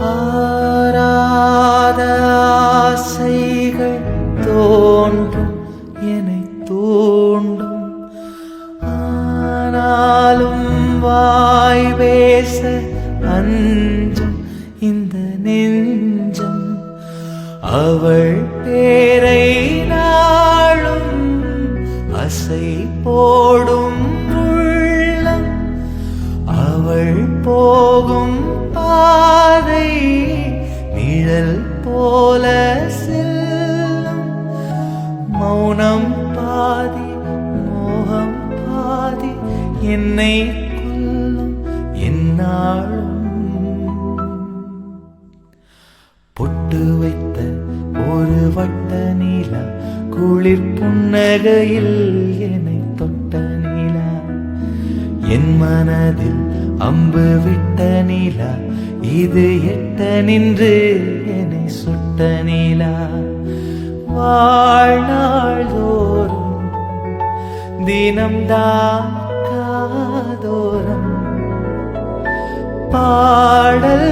ஆராத ஆசைகள் தோன்றும் என்னை தூண்டும், ஆனாலும் வாய் பேச அஞ்சும் இந்த நெஞ்சம். அவள் பேரை நாளும் அசை போடும் உள்ளம், அவள் போகும் பாதை நிழல் போல செல்லும். மௌனம் பாதி மோகம் பாதி என்னை கொல்லும் என்னாலும். பொட்டு வைத்த ஒரு வட்ட நீலா, குளிர் புன்னகையில் என்னை தொட்ட நீலா, என் மனதில் அம்பு விட்ட நீலா, இது எட்ட நின்று என்னை சுட்ட நீலா. வாழ்நாள் தோறும் தினம்தான் காதோரம் பாடல்